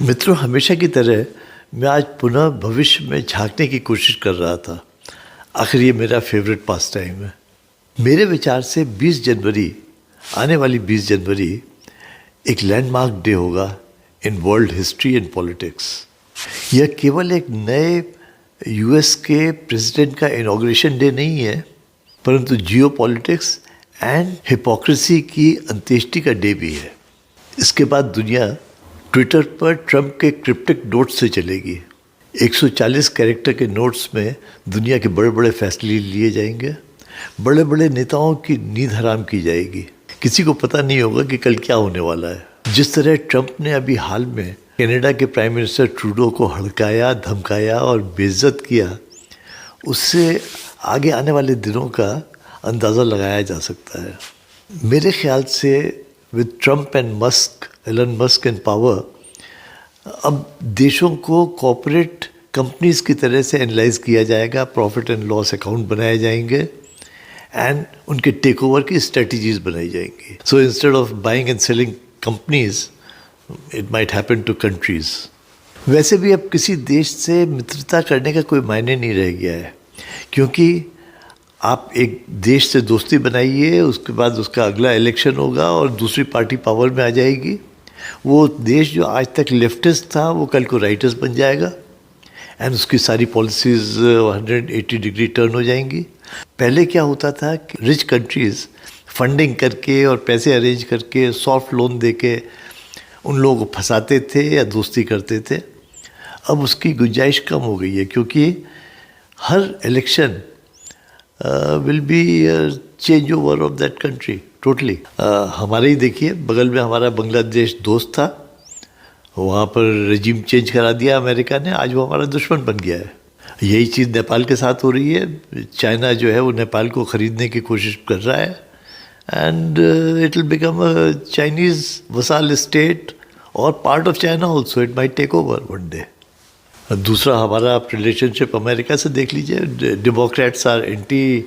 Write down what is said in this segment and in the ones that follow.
मित्रों, हमेशा की तरह मैं आज पुनः भविष्य में झांकने की कोशिश कर रहा था। आखिर ये मेरा फेवरेट पास टाइम है। मेरे विचार से 20 जनवरी, आने वाली 20 जनवरी एक लैंडमार्क डे होगा in world history and politics. यह केवल एक नए यूएस के प्रेसिडेंट का इनॉग्रेशन डे नहीं है, परंतु जियो पॉलिटिक्स एंड हिपोक्रेसी की अंत्येष्टि का डे भी है। इसके बाद दुनिया ट्विटर पर ट्रंप के क्रिप्टिक नोट्स से चलेगी। 140 कैरेक्टर के नोट्स में दुनिया के बड़े बड़े फैसले लिए जाएंगे, बड़े बड़े नेताओं की नींद हराम की जाएगी। किसी को पता नहीं होगा कि कल क्या होने वाला है। जिस तरह ट्रंप ने अभी हाल में कनाडा के प्राइम मिनिस्टर ट्रूडो को हड़काया, धमकाया और बेइज्जत किया, उससे आगे आने वाले दिनों का अंदाज़ा लगाया जा सकता है। मेरे ख्याल से with Trump and Musk, Elon Musk and power, अब देशों को कॉर्पोरेट कंपनीज की तरह से एनालाइज किया जाएगा, प्रॉफिट एंड लॉस अकाउंट बनाए जाएंगे एंड उनके टेक ओवर की स्ट्रेटजीज बनाई जाएंगी। So instead of buying and selling companies, it might happen to countries. वैसे भी अब किसी देश से मित्रता करने का कोई मायने नहीं रह गया है, क्योंकि आप एक देश से दोस्ती बनाइए, उसके बाद उसका अगला इलेक्शन होगा और दूसरी पार्टी पावर में आ जाएगी। वो देश जो आज तक लेफ्टिस्ट था वो कल को राइटर्स बन जाएगा एंड उसकी सारी पॉलिसीज़ 180 डिग्री टर्न हो जाएंगी। पहले क्या होता था कि रिच कंट्रीज़ फंडिंग करके और पैसे अरेंज करके, सॉफ्ट लोन देके उन लोगों को फंसाते थे या दोस्ती करते थे। अब उसकी गुंजाइश कम हो गई है, क्योंकि हर election will be change over of that country totally. हमारे ही देखिए, बगल में हमारा बांग्लादेश दोस्त था, वहाँ पर रजीम चेंज करा दिया अमेरिका ने, आज वो हमारा दुश्मन बन गया है। यही चीज़ नेपाल के साथ हो रही है। चाइना जो है वो नेपाल को ख़रीदने की कोशिश कर रहा है and it will become a Chinese vassal state और part of China also. It might take over one day. दूसरा, हमारा रिलेशनशिप अमेरिका से देख लीजिए। Democrats are anti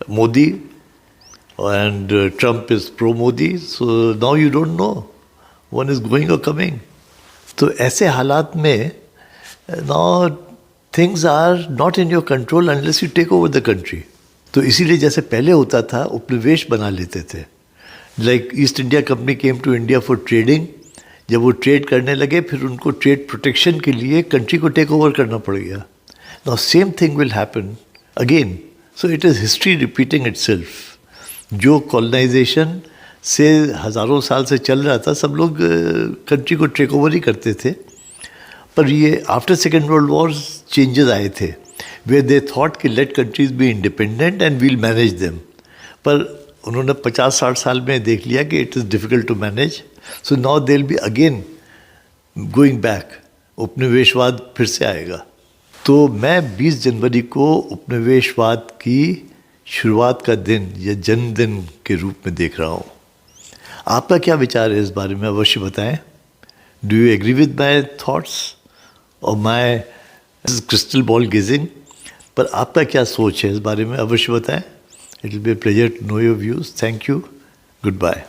Modi and Trump is pro Modi, so now you don't know one is going और coming. तो ऐसे हालात में now things are not in your control unless you take over the country. तो इसीलिए जैसे पहले होता था, उपनिवेश बना लेते थे। Like East India Company came to India for trading. जब वो ट्रेड करने लगे, फिर उनको ट्रेड प्रोटेक्शन के लिए कंट्री को टेक ओवर करना पड़ गया। Now same thing will happen again. So it is history repeating itself. जो कॉलोनाइजेशन से हज़ारों साल से चल रहा था, सब लोग कंट्री को टेक ओवर ही करते थे। पर ये after second world war changes आए थे, वे दे थॉट कि let countries be independent and we'll manage them. पर उन्होंने 50-60 साल में देख लिया कि it is difficult to manage. So now they will be again going back. उपनिवेशवाद फिर से आएगा। तो मैं 20 जनवरी को उपनिवेशवाद की शुरुआत का दिन या जन्मदिन के रूप में देख रहा हूँ। आपका क्या विचार है इस बारे में, अवश्य बताएं। Do you agree with my thoughts और माई क्रिस्टल बॉल गेजिंग? पर आपका क्या सोच है इस बारे में, अवश्य बताएं। It will be a pleasure to know your views. Thank you. Good bye.